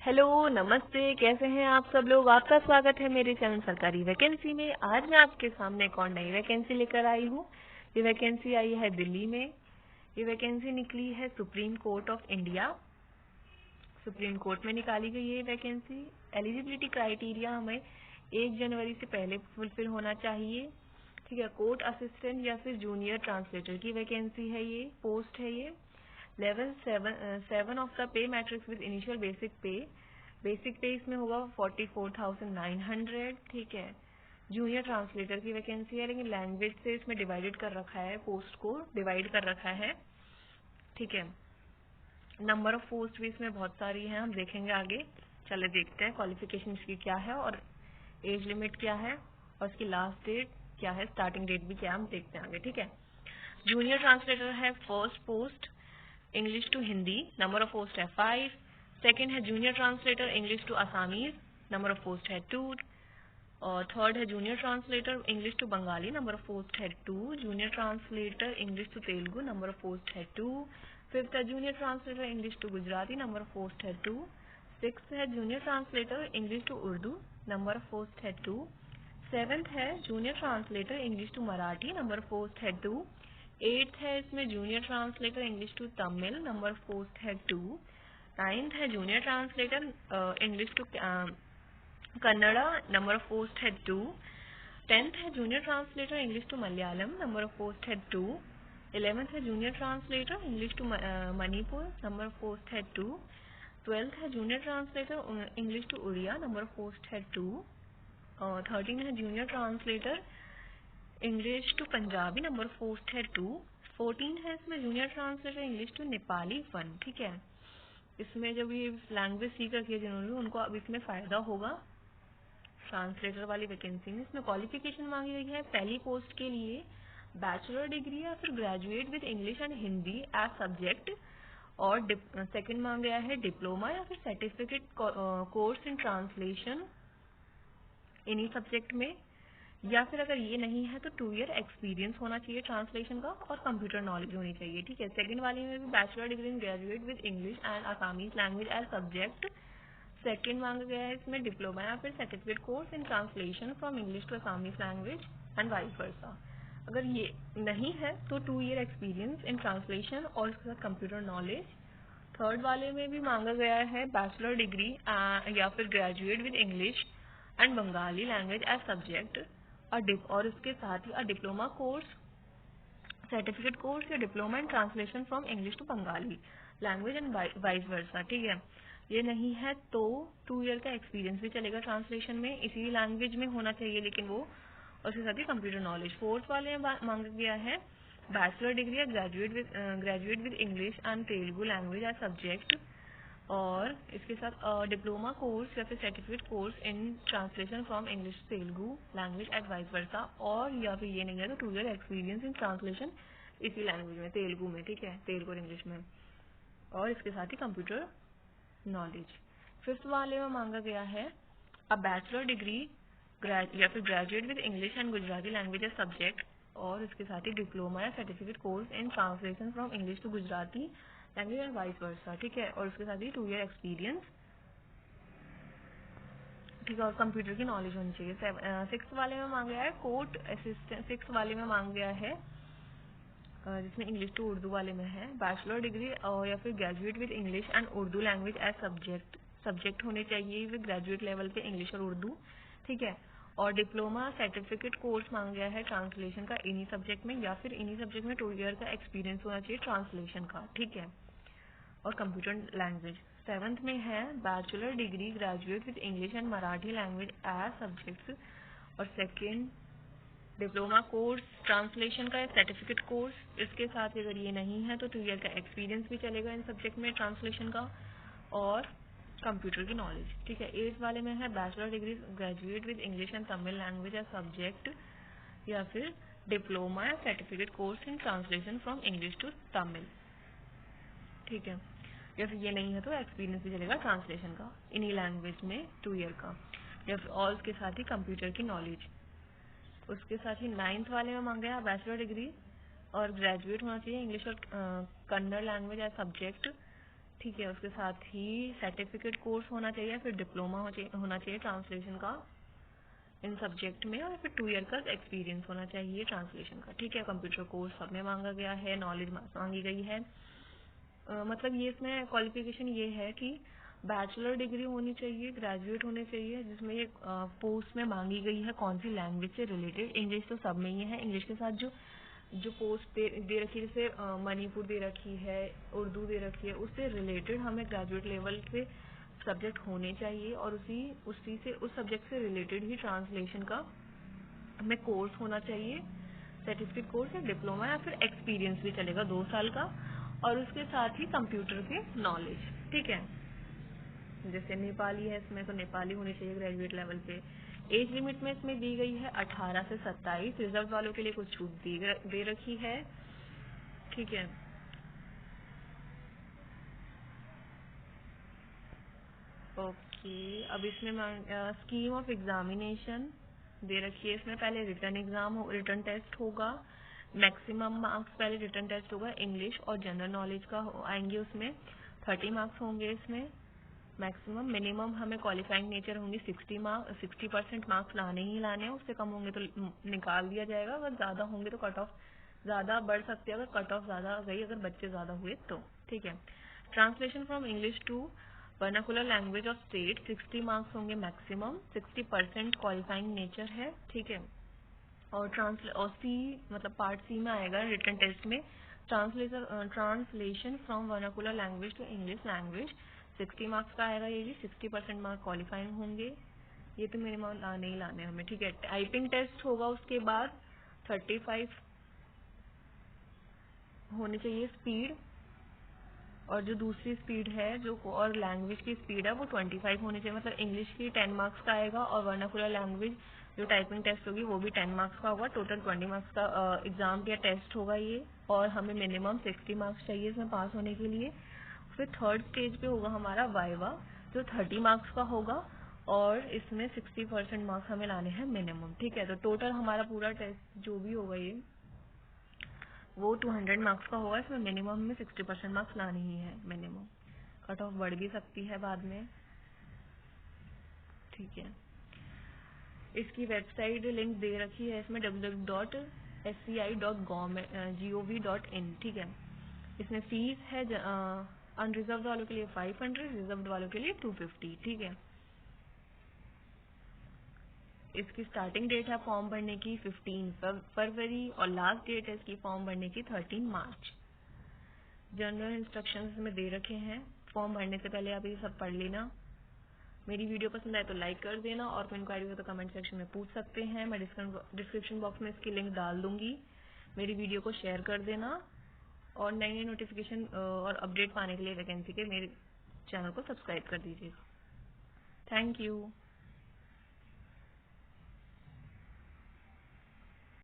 Hello, नमस्ते। कैसे हैं आप सब लोग? आपका स्वागत है मेरे चैनल सरकारी वैकेंसी में। आज मैं आपके सामने एक और नई वैकेंसी लेकर आई हूँ। ये वैकेंसी आई है दिल्ली में। ये वैकेंसी निकली है supreme court of India. Supreme court में निकाली गई ये वैकेंसी। एलिजिबिलिटी क्राइटेरिया हमें 1 जनवरी से पहले फुलफिल होना चाहिए। ठीक है। कोर्ट असिस्टेंट या फिर जूनियर ट्रांसलेटर की वैकेंसी है, ये पोस्ट है। ये level 7 of the pay matrix with initial basic पे इसमें होगा 44,900। ठीक है। जूनियर ट्रांसलेटर की वैकेंसी है, लेकिन लैंग्वेज से इसमें डिवाइडेड कर रखा है, पोस्ट को डिवाइड कर रखा है। ठीक है। नंबर ऑफ पोस्ट भी इसमें बहुत सारी हैं, हम देखेंगे आगे। चले देखते हैं क्वालिफिकेशन इसकी क्या है और एज लिमिट क्या है और इसकी लास्ट डेट क्या है, स्टार्टिंग डेट भी क्या है, हम देखते हैं आगे। ठीक है। जूनियर ट्रांसलेटर है first post English to Hindi, number of post है 5। सेकंड है junior translator English to Assamese, number of post है 2। और थर्ड है junior translator English to Bengali, number of post है 2। Junior translator English to Telugu, number of post है 2। Fifth है junior translator English to Gujarati, number of post है 2। Sixth है junior translator English to Urdu, number of post है 2। Seventh है junior translator English to Marathi, number of post है 2। Eighth है इसमें junior translator English to Tamil, number of post है 2। Ninth है junior translator English to Kannada, number of post है 2। 10th है junior translator English to Malayalam, number of post है 2। 11th है junior translator English to Manipur, number of post है 2। 12th है junior translator English to Oriya, number of post है 2। 13 है junior translator English to Punjabi, number of post है 2। 14 है इसमें junior translator English to Nepali 1। ठीक है। इसमें जब ये लैंग्वेज सीख रखी है जिन्होंने, उनको अब इसमें फायदा होगा ट्रांसलेटर वाली वैकेंसी में। इसमें क्वालिफिकेशन मांगी गई है पहली पोस्ट के लिए बैचलर डिग्री या फिर graduate with English and Hindi as subject, और सेकंड मांगा गया है डिप्लोमा या फिर सर्टिफिकेट कोर्स इन ट्रांसलेशन इन्हीं सब्जेक्ट में, या फिर अगर ये नहीं है तो 2 ईयर एक्सपीरियंस होना चाहिए ट्रांसलेशन का और कंप्यूटर नॉलेज होनी चाहिए। ठीक है। सेकंड वाली में भी bachelor degree in graduate with English and Assamese language as subject. Second मांगा गया है इसमें डिप्लोमा या फिर certificate course in translation from English to Assamese language and vice versa. अगर ये नहीं है तो 2 ईयर एक्सपीरियंस इन ट्रांसलेशन और इसके साथ कंप्यूटर नॉलेज। थर्ड वाले में भी मांगा गया है बैचलर डिग्री या फिर graduate with English and Bengali language as subject, और इसके साथ ही डिप्लोमा कोर्स, सर्टिफिकेट कोर्स या diploma in translation from English to Bengali language and vice versa. ठीक है। ये नहीं है तो 2 ईयर का एक्सपीरियंस भी चलेगा ट्रांसलेशन में, इसी लैंग्वेज में होना चाहिए लेकिन वो, और उसके साथ ही कंप्यूटर नॉलेज। फोर्थ वाले में मांगा गया है बैचलर डिग्री या graduate with English and Telugu language as subject, और इसके साथ डिप्लोमा कोर्स या फिर certificate course in translation from English Telugu language and vice versa, और या फिर ये नहीं है तो 2 ईयर एक्सपीरियंस इन ट्रांसलेशन इसी लैंग्वेज में, तेलुगु में। ठीक है। तेलुगु और इंग्लिश में, और इसके साथ ही कंप्यूटर नॉलेज। फिफ्थ वाले में मांगा गया है अ बैचलर डिग्री या फिर graduate with English and Gujarati language as subject, और इसके साथ ही डिप्लोमा या certificate course in translation from English to Gujarati language and vice versa. ठीक है। और उसके साथ ही 2 ईयर एक्सपीरियंस। ठीक है। और कंप्यूटर की नॉलेज होनी चाहिए। 6th वाले में मांगा गया है कोर्ट असिस्टेंट। 6th वाले में मांगा गया है जिसमें इंग्लिश टू उर्दू वाले में है बैचलर डिग्री या फिर graduate with English and Urdu language as subject होने चाहिए विद ग्रेजुएट लेवल पे इंग्लिश और उर्दू। ठीक है। और डिप्लोमा सर्टिफिकेट कोर्स मांगा गया है ट्रांसलेशन का इन्हीं सब्जेक्ट में, या फिर इन्हीं सब्जेक्ट में 2 ईयर का एक्सपीरियंस होना चाहिए ट्रांसलेशन का। ठीक है। और कंप्यूटर लैंग्वेज 7th में है bachelor degree graduate with English and Marathi language as subjects, और सेकेंड डिप्लोमा कोर्स ट्रांसलेशन का सर्टिफिकेट कोर्स। इसके साथ अगर ये नहीं है तो 2 ईयर का एक्सपीरियंस भी चलेगा इन सब्जेक्ट में ट्रांसलेशन का, और कंप्यूटर की नॉलेज। ठीक है। 8th वाले में है bachelor degree graduate with English and Tamil language as subject, या फिर डिप्लोमा या certificate course in translation from English to Tamil. ठीक है। या फिर ये नहीं है तो एक्सपीरियंस भी चलेगा ट्रांसलेशन का इन्हीं लैंग्वेज में 2 ईयर का, या फिर और उसके साथ ही कंप्यूटर की नॉलेज। उसके साथ ही 9th वाले में मांगा है बैचलर डिग्री और ग्रेजुएट होना चाहिए इंग्लिश और कन्नड़ लैंग्वेज एज सब्जेक्ट। ठीक है। उसके साथ ही सर्टिफिकेट कोर्स होना चाहिए, फिर डिप्लोमा होना चाहिए ट्रांसलेशन का इन सब्जेक्ट में, और फिर 2 ईयर का एक्सपीरियंस होना चाहिए ट्रांसलेशन का। ठीक है। कंप्यूटर कोर्स सब में मांगा गया है, नॉलेज मांगी गई है। मतलब ये इसमें क्वालिफिकेशन ये है कि बैचलर डिग्री होनी चाहिए, ग्रेजुएट होने चाहिए, जिसमें ये पोस्ट में मांगी गई है कौन सी लैंग्वेज से रिलेटेड। इंग्लिश तो सब में ही है। इंग्लिश के साथ जो पोस्ट दे रखी है, जैसे मणिपुर दे रखी है, उर्दू दे रखी है, उससे रिलेटेड हमें ग्रेजुएट लेवल पे सब्जेक्ट होने चाहिए, और उस सब्जेक्ट से रिलेटेड ही ट्रांसलेशन का हमें कोर्स होना चाहिए, सर्टिफिकेट कोर्स या डिप्लोमा या फिर एक्सपीरियंस भी चलेगा 2 साल का, और उसके साथ ही कंप्यूटर के नॉलेज। ठीक है। जैसे नेपाली है इसमें, तो नेपाली होनी चाहिए ग्रेजुएट लेवल पे। एज लिमिट में इसमें दी गई है 18 से 27। रिजर्व वालों के लिए कुछ छूट दे रखी है। ठीक है। ओके। अब इसमें स्कीम ऑफ एग्जामिनेशन दे रखी है। इसमें पहले रिटर्न टेस्ट होगा, मैक्सिमम मार्क्स पहले रिटर्न टेस्ट होगा, इंग्लिश और जनरल नॉलेज का आएंगे, उसमें 30 मार्क्स होंगे। इसमें मैक्सिमम, मिनिमम हमें क्वालिफाइंग नेचर होंगी 60% मार्क्स लाने ही लाने हैं। उससे कम होंगे तो निकाल दिया जाएगा, अगर ज़्यादा होंगे तो कट ऑफ ज़्यादा बढ़ सकते हैं, अगर कट ऑफ ज़्यादा गई, अगर बच्चे ज़्यादा हुए तो। ठीक है। Translation from English to vernacular language of state 60 marks होंगे मैक्सिमम, 60% क्वालिफाइंग नेचर है। ठीक है। और सी मतलब पार्ट सी में आएगा रिटन टेस्ट में, translation from vernacular language to English language 60 marks का आएगा। ये भी 60% मार्क्स क्वालिफाइंग होंगे। ये तो मिनिमम लाने ही लाने हमें। ठीक है। टाइपिंग टेस्ट होगा उसके बाद 35 होनी चाहिए स्पीड, और जो दूसरी स्पीड है जो और लैंग्वेज की स्पीड है वो 25 होनी चाहिए। मतलब इंग्लिश की 10 मार्क्स का आएगा, और वर्नाकुलर लैंग्वेज जो टाइपिंग टेस्ट होगी वो भी 10 मार्क्स का होगा। टोटल 20 मार्क्स का एग्जाम या टेस्ट होगा ये, और हमें मिनिमम 60 मार्क्स चाहिए इसमें पास होने के लिए। फिर थर्ड स्टेज पे होगा हमारा वाइवा, जो 30 मार्क्स का होगा, और इसमें 60% मार्क्स हमें लाने हैं मिनिमम। ठीक है। तो टोटल हमारा पूरा टेस्ट जो भी होगा ये वो 200 मार्क्स का होगा। इसमें मिनिमम में 60% मार्क्स लाने ही है मिनिमम, कट ऑफ बढ़ भी सकती है बाद में। ठीक है। इसकी वेबसाइट लिंक दे रखी है इसमें www.sci.gov.in। ठीक है। इसमें फीस है अनरिजर्व वालों के लिए 500, रिजर्व वालों के लिए 250। ठीक है। इसकी स्टार्टिंग डेट है फॉर्म भरने की 15 फरवरी, और लास्ट डेट है इसकी फॉर्म भरने की 13 मार्च। जनरल इंस्ट्रक्शंस में दे रखे हैं। फॉर्म भरने से पहले आप ये सब पढ़ लेना। मेरी वीडियो पसंद आए तो लाइक कर देना, और कोई इंक्वायरी हो तो कमेंट सेक्शन में पूछ सकते हैं। मैं डिस्क्रिप्शन बॉक्स में इसकी लिंक डाल दूंगी। मेरी वीडियो को शेयर कर देना, और नई नई नोटिफिकेशन और अपडेट पाने के लिए वैकेंसी के मेरे चैनल को सब्सक्राइब कर दीजिएगा। Thank you.